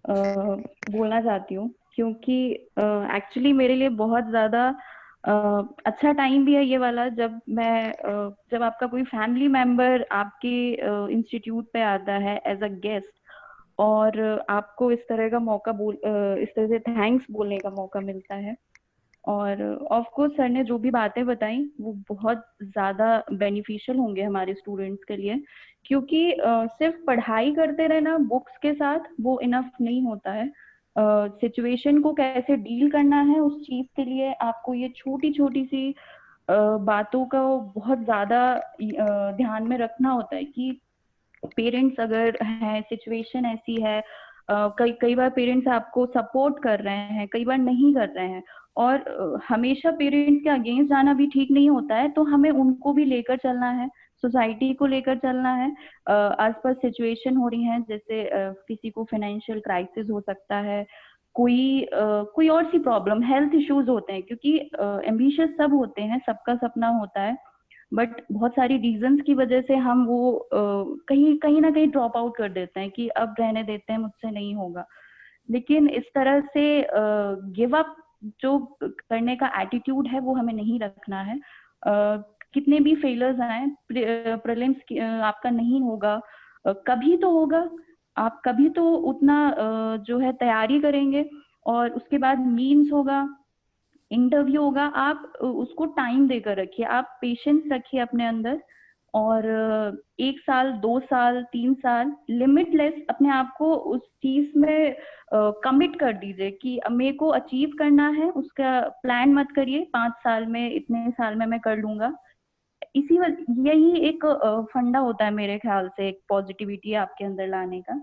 बोलना चाहती हूँ, क्योंकि एक्चुअली मेरे लिए बहुत ज़्यादा अच्छा टाइम भी है ये वाला, जब आपका कोई फैमिली मेंबर आपके इंस्टीट्यूट पे आता है एज अ गेस्ट और आपको इस तरह का मौका इस तरह से थैंक्स बोलने का मौका मिलता है। और ऑफ कोर्स सर ने जो भी बातें बताई वो बहुत ज़्यादा बेनिफिशियल होंगे हमारे स्टूडेंट्स के लिए, क्योंकि सिर्फ पढ़ाई करते रहना बुक्स के साथ वो इनफ नहीं होता है। सिचुएशन को कैसे डील करना है उस चीज़ के लिए आपको ये छोटी छोटी सी बातों का बहुत ज़्यादा ध्यान में रखना होता है कि पेरेंट्स अगर हैं, सिचुएशन ऐसी है, कई बार पेरेंट्स आपको सपोर्ट कर रहे हैं, कई बार नहीं कर रहे हैं, और हमेशा पेरेंट्स के अगेंस्ट जाना भी ठीक नहीं होता है, तो हमें उनको भी लेकर चलना है, सोसाइटी को लेकर चलना है। आसपास सिचुएशन हो रही है, जैसे किसी को फाइनेंशियल क्राइसिस हो सकता है, कोई और सी प्रॉब्लम, हेल्थ इश्यूज होते हैं, क्योंकि एम्बिशियस सब होते हैं, सबका सपना होता है, बट बहुत सारी रीजंस की वजह से हम वो कहीं ना कहीं ड्रॉप आउट कर देते हैं कि अब रहने देते हैं, मुझसे नहीं होगा। लेकिन इस तरह से गिव अप जो करने का एटीट्यूड है वो हमें नहीं रखना है। कितने भी फेलियर्स आए, प्रीलिम्स आपका नहीं होगा, कभी तो होगा, आप कभी तो उतना जो है तैयारी करेंगे, और उसके बाद मीन्स होगा, इंटरव्यू होगा, आप उसको टाइम देकर रखिए, आप पेशेंस रखिए अपने अंदर, और 1 साल 2 साल 3 साल लिमिटलेस अपने आप को उस चीज में कमिट कर दीजिए कि मेरे को अचीव करना है। उसका प्लान मत करिए 5 साल में, इतने साल में मैं कर लूंगा। यही एक फंडा होता है मेरे ख्याल से, एक पॉजिटिविटी आपके अंदर लाने का।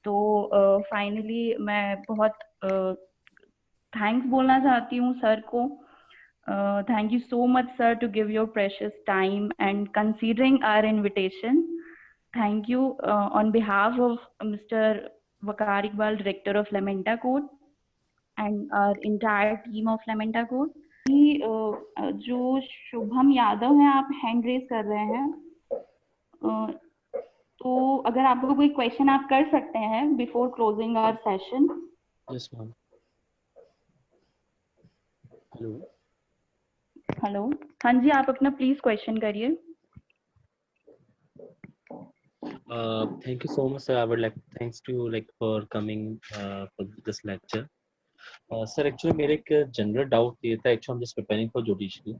तो फाइनली मैं बहुत थैंक्स बोलना चाहती हूँ सर को। Thank you so much, sir, to give your precious time and considering our invitation. Thank you on behalf of Mr. Vakar Iqbal, Director of Lamenta Code, and our entire team of Lamenta Code. जो शुभम यादव हैं, आप hand raise कर रहे हैं, तो अगर आपको कोई क्वेश्चन आप कर सकते हैं before closing our session. Yes ma'am. Hello hello, हाँ जी, आप अपना प्लीज क्वेश्चन करिए। Thank you so much, sir. I would like thanks to you like for coming for this lecture. Sir, actually मेरे एक general doubt ये था, actually I'm just preparing for judiciary.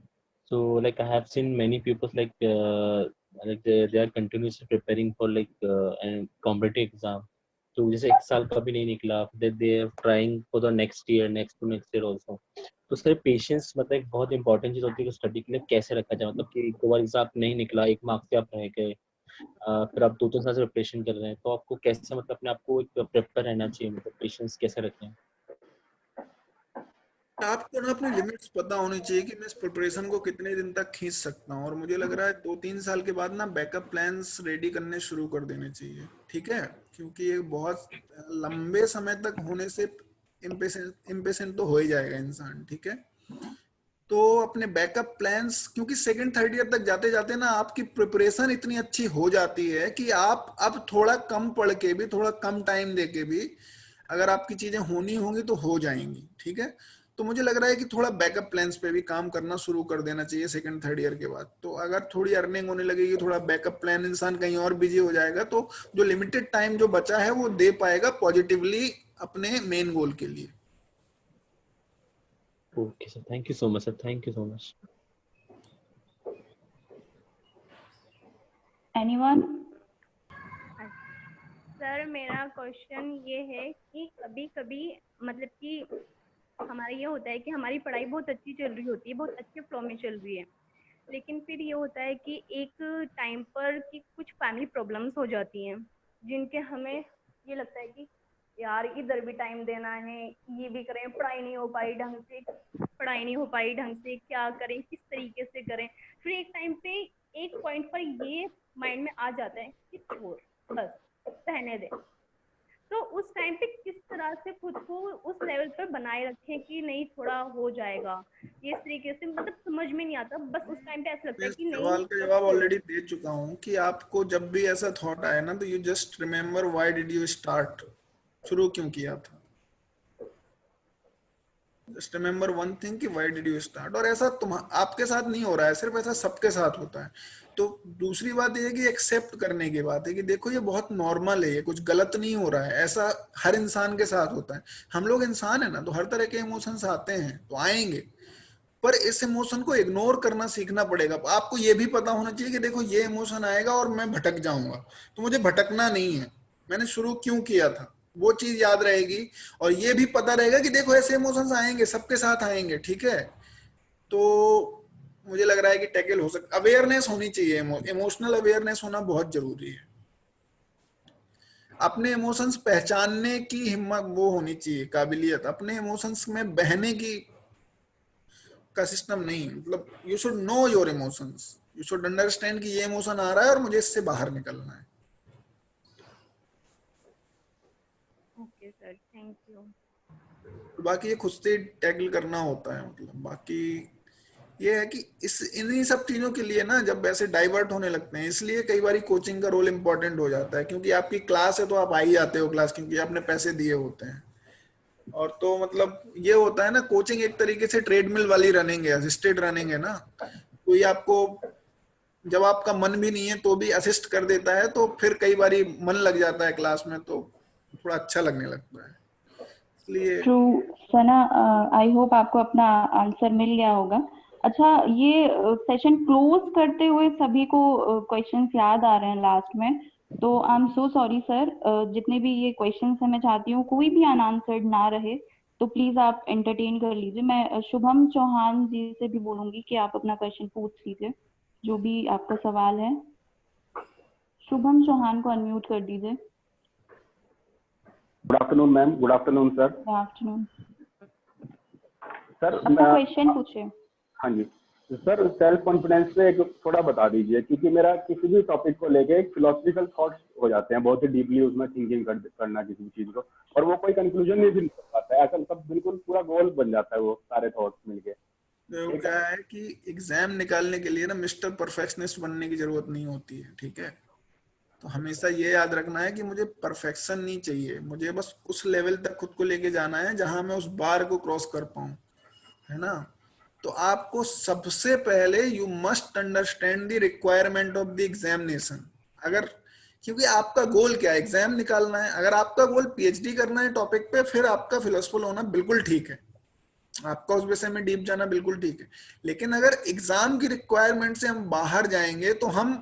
So like I have seen many people like they are continuously preparing for like an competitive exam. तो जैसे 1 साल का भी नहीं निकला, they are trying for the next year, next to next year also. तो sir patience मतलब एक बहुत इंपॉर्टेंट चीज होती है कि स्टडी के लिए कैसे रखा जाए, मतलब कि 2 बार एग्जाम नहीं निकला, 1 मार्क्स से आप रह गए, फिर आप 2-3 साल से प्रिपरेशन कर रहे हैं, तो आपको कैसे मतलब अपने आप को एक प्रिपेयर रहना चाहिए, मतलब पेशेंस कैसे रखें? आपको ना अपनी लिमिट्स पता होनी चाहिए कि मैं इस प्रिपरेशन को कितने दिन तक खींच सकता हूँ, और मुझे लग रहा है 2-3 साल के बाद ना बैकअप प्लान्स रेडी करने शुरू कर देने चाहिए, ठीक है, क्योंकि ये बहुत लंबे समय तक होने से इम्पेशेंट तो हो ही जाएगा इंसान, ठीक है। तो अपने बैकअप प्लान्स, क्योंकि सेकंड थर्ड ईयर तक जाते जाते ना आपकी प्रिपरेशन इतनी अच्छी हो जाती है कि आप अब थोड़ा कम पढ़ के भी, थोड़ा कम टाइम दे के भी अगर आपकी चीजें होनी होंगी तो हो जाएंगी, ठीक है। तो मुझे लग रहा है कि थोड़ा बैकअप प्लान्स पे भी काम करना शुरू कर देना चाहिए सेकंड थर्ड ईयर के बाद। तो अगर थोड़ी अर्निंग होने लगेगी, थोड़ा बैकअप प्लान, इंसान कहीं और बिजी हो जाएगा, तो जो लिमिटेड टाइम जो बचा है वो दे पाएगा पॉजिटिवली अपने मेन गोल के लिए। Okay sir, thank you so much sir, thank you so much. Anyone? Sir मेरा क्वेश्चन ये है कि कभी कभी मतलब कि हमारा ये होता है कि हमारी पढ़ाई बहुत अच्छी चल रही होती है, बहुत अच्छे फ्लो में चल रही है, लेकिन फिर ये होता है कि एक टाइम पर कि कुछ फैमिली प्रॉब्लम्स हो जाती हैं, जिनके हमें ये लगता है कि यार इधर भी टाइम देना है, ये भी करें, पढ़ाई नहीं हो पाई ढंग से, क्या करें, किस तरीके से करें। फिर एक टाइम पे एक पॉइंट पर ये माइंड में आ जाता है कि छोड़, बस रहने दें। तो उस टाइम पे किस तरह से खुद को उस लेवल पर बनाए रखें कि नहीं थोड़ा हो जाएगा, ये इस तरीके से मतलब समझ में नहीं आता। बस उस टाइम पे ऐसा लगता मैं है इस कि नहीं सवाल का बस जवाब छोड़ो। ऑलरेडी दे चुका हूँ कि आपको जब भी ऐसा थॉट आए ना, तो you just remember why did you start, शुरू क्यों किया था। जस्ट रिमेम्बर वन थिंग कि व्हाई डिड यू स्टार्ट। और ऐसा तुम आपके साथ नहीं हो रहा है सिर्फ, ऐसा सबके साथ होता है। तो दूसरी बात ये है कि एक्सेप्ट करने की बात है कि देखो ये बहुत नॉर्मल है, ये कुछ गलत नहीं हो रहा है, ऐसा हर इंसान के साथ होता है। हम लोग इंसान है ना, तो हर तरह के इमोशंस आते हैं तो आएंगे, पर इस इमोशन को इग्नोर करना सीखना पड़ेगा। आपको ये भी पता होना चाहिए कि देखो ये इमोशन आएगा और मैं भटक जाऊंगा, तो मुझे भटकना नहीं है, मैंने शुरू क्यों किया था, वो चीज याद रहेगी। और ये भी पता रहेगा कि देखो ऐसे इमोशंस आएंगे, सबके साथ आएंगे, ठीक है। तो मुझे लग रहा है कि टैकल हो सकता, अवेयरनेस होनी चाहिए, इमोशनल अवेयरनेस होना बहुत जरूरी है। अपने इमोशंस पहचानने की हिम्मत वो होनी चाहिए, काबिलियत, अपने इमोशंस में बहने की का सिस्टम नहीं, मतलब you should know your emotions, you should understand कि ये इमोशन आ रहा है और मुझे इससे बाहर निकलना है। Okay sir, thank you. बाकी ये खुद से टैकल करना होता है, मतलब बाकी ये है कि इस इन्हीं सब चीजों के लिए ना जब ऐसे डाइवर्ट होने लगते हैं, इसलिए कई बार कोचिंग का रोल इंपॉर्टेंट हो जाता है। क्योंकि आपकी क्लास है तो आप आ ही जाते हो क्लास, क्योंकि आपने पैसे दिए होते हैं। और तो मतलब ये होता है ना, कोचिंग एक तरीके से ट्रेडमिल वाली रनिंग है, असिस्टेड रनिंग है ना। कोई आपको जब आपका मन भी नहीं है तो भी असिस्ट कर देता है, तो फिर कई बार मन लग जाता है क्लास में, तो थोड़ा अच्छा लगने लगता है। इसलिए ट्रू सना, आई होप आपको अपना आंसर मिल गया होगा। अच्छा, ये सेशन क्लोज करते हुए सभी को क्वेश्चंस याद आ रहे हैं लास्ट में, तो I am so sorry sir. जितने भी ये क्वेश्चंस हैं मैं चाहती हूँ कोई भी अनआंसर्ड ना रहे, तो प्लीज आप एंटरटेन कर लीजिए। मैं शुभम चौहान जी से भी बोलूंगी कि आप अपना क्वेश्चन पूछ लीजिए, जो भी आपका सवाल है। शुभम चौहान को अनम्यूट कर दीजिए। Good afternoon ma'am. Good afternoon sir. Good afternoon sir. अपना क्वेश्चन पूछिए। हाँ जी सर, सेल्फ कॉन्फिडेंस पे एक थोड़ा बता दीजिए, क्योंकि मेरा किसी भी टॉपिक को लेके एक फिलोसफिकल थॉट्स हो जाते हैं, बहुत ही डीपली उसमें थिंकिंग करना किसी भी चीज को, और वो कोई कंक्लूजन नहीं भी निकल पाता है, ऐसा सब बिल्कुल पूरा गोल बन जाता है वो सारे थॉट्स मिलके। तो क्या है कि एग्जाम निकालने के लिए ना मिस्टर परफेक्शनिस्ट बनने की जरूरत नहीं होती है, ठीक है। तो हमेशा ये याद रखना है कि मुझे परफेक्शन नहीं चाहिए, मुझे बस उस लेवल तक खुद को लेके जाना है जहां मैं उस बार को क्रॉस कर पाऊं, है ना। तो आपको सबसे पहले you must understand the requirement of the examination. अगर क्योंकि आपका गोल क्या है, एग्जाम निकालना है। अगर आपका गोल पीएचडी करना है टॉपिक पे, फिर आपका फिलोसफर होना बिल्कुल ठीक है, आपका उस विषय में डीप जाना बिल्कुल ठीक है। लेकिन अगर एग्जाम की रिक्वायरमेंट से हम बाहर जाएंगे तो हम,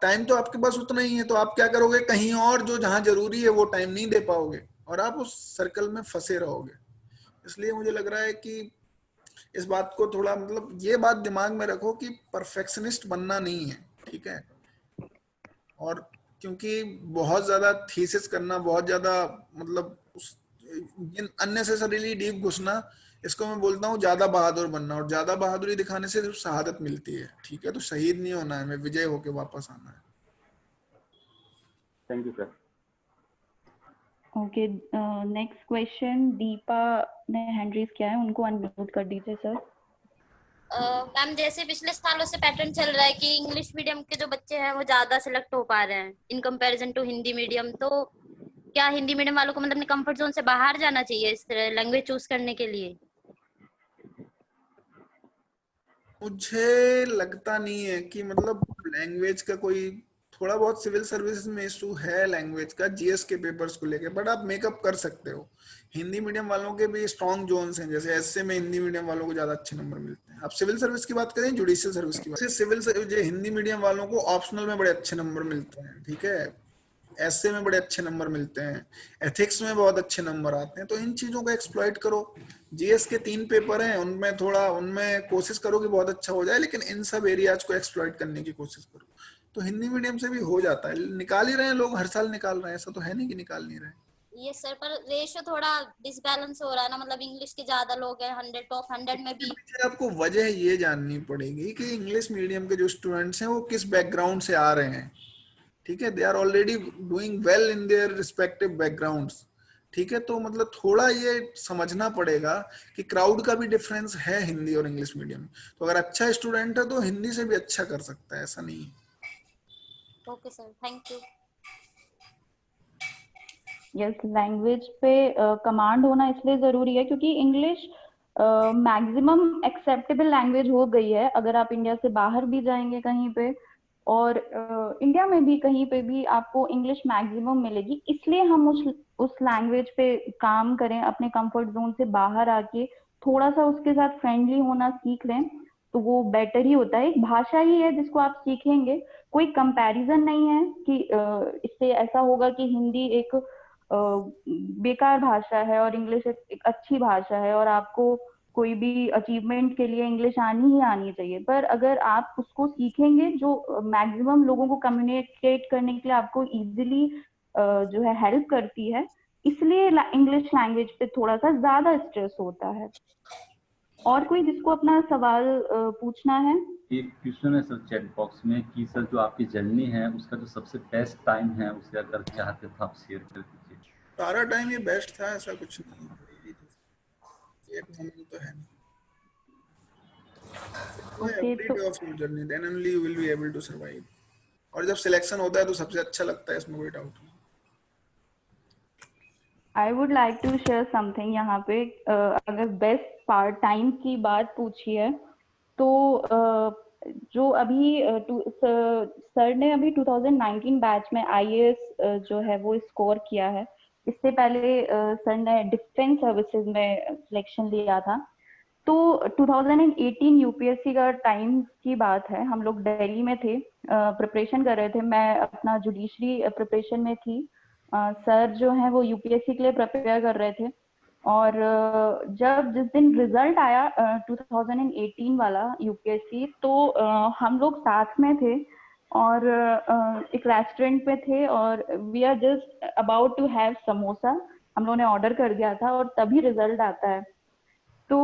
टाइम तो आपके पास उतना ही है, तो आप क्या करोगे, कहीं और जो जहां जरूरी है वो टाइम नहीं दे पाओगे और आप उस सर्कल में फंसे रहोगे। इसलिए मुझे लग रहा है कि इस बात को थोड़ा, मतलब ये बात दिमाग में रखो कि परफेक्शनिस्ट बनना नहीं है, ठीक है। और क्योंकि बहुत ज्यादा थीसिस करना, बहुत ज्यादा मतलब अननेसेसरीली डीप घुसना, इसको मैं बोलता हूँ ज्यादा बहादुर बनना। और ज्यादा बहादुरी दिखाने से सिर्फ शहादत मिलती है, ठीक है। तो शहीद नहीं होना है, हमें विजय होके वापस आना है। Thank you sir. Okay, next question Deepa ने हैंड रेज किया है, उनको अनम्यूट कर दीजिए सर। मैम, जैसे पिछले सालों से पैटर्न चल रहा है कि इंग्लिश मीडियम के जो बच्चे हैं वो ज्यादा सिलेक्ट हो पा रहे हैं in comparison to Hindi medium, तो क्या हिंदी मीडियम वालों को मतलब अपने कंफर्ट जोन से बाहर जाना चाहिए इस लैंग्वेज चूज करने के लिए? मुझे लगता नहीं है कि मतलब लैंग्वेज का कोई, थोड़ा बहुत सिविल सर्विसेज में इशू है लैंग्वेज का, जीएस के पेपर्स को लेके, बट आप मेकअप कर सकते हो। हिंदी मीडियम वालों के भी स्ट्रॉन्ग जोन्स हैं, जैसे एसए में हिंदी मीडियम वालों को ज्यादा अच्छे नंबर मिलते हैं। आप सिविल सर्विस की बात करें, जुडिशियल सर्विस की बात, सिविल सर्विस हिंदी मीडियम वालों को ऑप्शनल में बड़े अच्छे नंबर मिलते हैं, ठीक है। एसए में बड़े अच्छे नंबर मिलते हैं, एथिक्स में बहुत अच्छे नंबर आते हैं। तो इन चीजों को एक्सप्लॉइट करो। जीएस के 3 पेपर हैं, उनमें कोशिश करो कि बहुत अच्छा हो जाए, लेकिन इन सब एरियाज को एक्सप्लॉइट करने की कोशिश करो। तो हिंदी मीडियम से भी हो जाता है, निकाल ही रहे हैं लोग, हर साल निकाल रहे हैं, ऐसा तो है नहीं कि निकाल नहीं रहे। ये सर, पर रेशियो थोड़ा डिसबैलेंस हो रहा है ना, मतलब इंग्लिश के ज्यादा लोग हैं, 100 टॉप 100 में भी। आपको वजह ये जाननी पड़ेगी कि इंग्लिश मीडियम के जो स्टूडेंट्स हैं वो किस बैकग्राउंड से आ रहे हैं, ठीक है, they are already doing well in their respective backgrounds, ठीक है। तो मतलब थोड़ा ये समझना पड़ेगा कि क्राउड का भी डिफरेंस है हिंदी और इंग्लिश मीडियम में। तो अगर अच्छा स्टूडेंट है तो हिंदी से भी अच्छा कर सकता है, ऐसा नहीं है। Okay sir, thank you. Yes, language पे कमांड होना इसलिए जरूरी है क्योंकि इंग्लिश मैक्सिमम एक्सेप्टेबल लैंग्वेज हो गई है। अगर आप इंडिया से बाहर भी जाएंगे कहीं पे, और इंडिया में भी कहीं पे भी आपको इंग्लिश मैक्सिमम मिलेगी। इसलिए हम उस लैंग्वेज पे काम करें, अपने कंफर्ट जोन से बाहर आके थोड़ा सा उसके साथ फ्रेंडली होना सीख लें, तो वो बेटर ही होता है। एक भाषा ही है जिसको आप सीखेंगे, कोई कंपैरिजन नहीं है कि इससे ऐसा होगा कि हिंदी एक बेकार भाषा है और इंग्लिश एक अच्छी भाषा है और आपको कोई भी अचीवमेंट के लिए इंग्लिश आनी ही आनी चाहिए। पर अगर आप उसको सीखेंगे, जो मैक्सिमम लोगों को कम्युनिकेट करने के लिए आपको इजीली जो है हेल्प करती है, इसलिए इंग्लिश लैंग्वेज पे थोड़ा सा ज्यादा स्ट्रेस होता है। और कोई जिसको अपना सवाल पूछना है? एक क्वेश्चन है सर चैट बॉक्स में कि सर जो आपकी जर्नी है उसका जो सबसे बेस्ट टाइम है उसे अगर चाहते तो आप शेयर कर दीजिए। सारा टाइम ही बेस्ट था, ऐसा कुछ नहीं, एक मोमेंट तो है नहीं। Okay, every day of your journey, then only you will be able to survive. और जब सिलेक्शन होता है तो सबसे अच्छा लगता है, इसमें कोई डाउट नहीं। I would like to share something यहाँ पे। अगर बेस्ट पार्ट टाइम की बात पूछी है तो जो अभी सर ने अभी 2019 बैच में IAS जो है वो स्कोर किया है। इससे पहले सर ने डिफेंस सर्विसेज में सिलेक्शन लिया था। तो 2018 यूपीएससी का टाइम की बात है, हम लोग दिल्ली में थे, प्रिपरेशन कर रहे थे। मैं अपना जुडिशरी प्रिपरेशन में थी, सर जो है वो यूपीएससी के लिए प्रिपेयर कर रहे थे। और जिस दिन रिजल्ट आया 2018 वाला यूपीएससी, तो हम लोग साथ में थे और एक रेस्टोरेंट पे थे और we are just about to have samosa, हम लोगों ने ऑर्डर कर दिया था और तभी रिजल्ट आता है। तो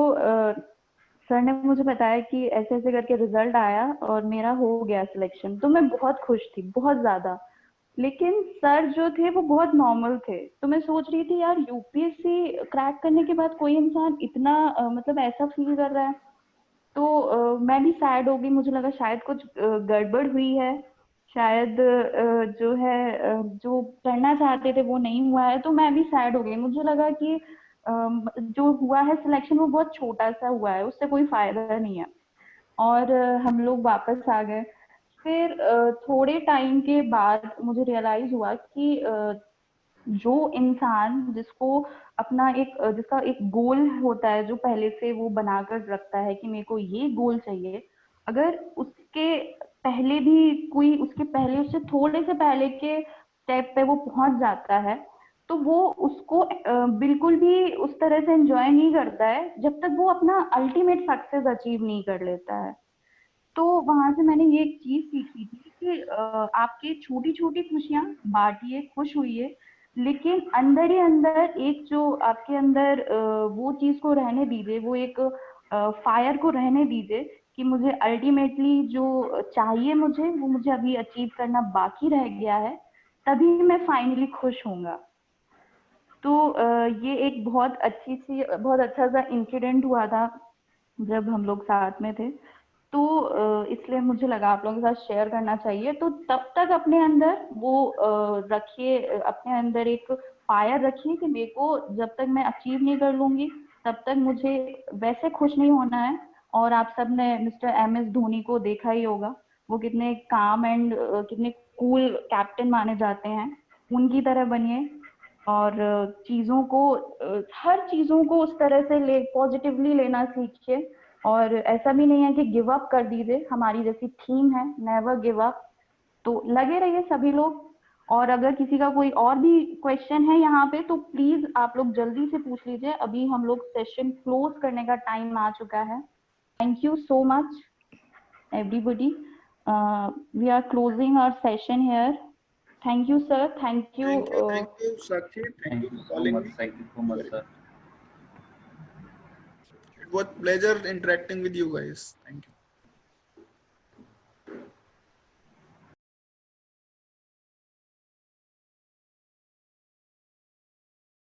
सर ने मुझे बताया कि ऐसे ऐसे करके रिजल्ट आया और मेरा हो गया सिलेक्शन। तो मैं बहुत खुश थी, बहुत ज्यादा। लेकिन सर जो थे वो बहुत नॉर्मल थे। तो मैं सोच रही थी यार, यूपीएससी क्रैक करने के बाद कोई इंसान इतना मतलब ऐसा फील कर रहा है। तो मैं भी सैड हो गई, मुझे लगा शायद कुछ गड़बड़ हुई है, शायद जो है जो करना चाहते थे वो नहीं हुआ है। तो मैं भी सैड हो गई, मुझे लगा कि जो हुआ है सिलेक्शन वो बहुत छोटा सा हुआ है, उससे कोई फायदा नहीं है। और हम लोग वापस आ गए। फिर थोड़े टाइम के बाद मुझे रियलाइज हुआ कि जो इंसान जिसको अपना जिसका एक गोल होता है, जो पहले से वो बनाकर रखता है कि मेरे को ये गोल चाहिए, अगर उसके पहले भी कोई उससे थोड़े से पहले के स्टेप पे वो पहुंच जाता है, तो वो उसको बिल्कुल भी उस तरह से एंजॉय नहीं करता है जब तक वो अपना अल्टीमेट सक्सेस अचीव नहीं कर लेता है। तो वहां से मैंने ये एक चीज सीखी थी कि आपके छोटी छोटी खुशियां बांटिए, खुश होइए, लेकिन अंदर ही अंदर एक जो आपके अंदर वो चीज को रहने दीजिए, वो एक फायर को रहने दीजिए कि मुझे अल्टीमेटली जो चाहिए वो मुझे अभी अचीव करना बाकी रह गया है, तभी मैं फाइनली खुश होऊंगा। तो ये एक बहुत अच्छा सा इंसिडेंट हुआ था जब हम लोग साथ में थे। तो इसलिए मुझे लगा आप लोगों के साथ शेयर करना चाहिए। तो तब तक अपने अंदर वो रखिए, अपने अंदर एक फायर रखिए कि मेरे को जब तक मैं अचीव नहीं कर लूंगी तब तक मुझे वैसे खुश नहीं होना है। और आप सब ने मिस्टर MS धोनी को देखा ही होगा, वो कितने काम एंड कितने कूल कैप्टन माने जाते हैं। उनकी तरह बनिए और हर चीजों को उस तरह से पॉजिटिवली लेना सीखिए। और ऐसा भी नहीं है कि गिव अप कर दीजिए, हमारी जैसी थीम है नेवर गिव अप। तो लगे रहिए सभी लोग। और अगर किसी का कोई और भी क्वेश्चन है यहाँ पे तो प्लीज आप लोग जल्दी से पूछ लीजिए, अभी हम लोग सेशन क्लोज करने का टाइम आ चुका है। Thank you so much everybody. We are closing our session here. Thank you sir, thank you Sakshi, thank you for calling me. Thank you so much sir. It was pleasure interacting with you guys. Thank you.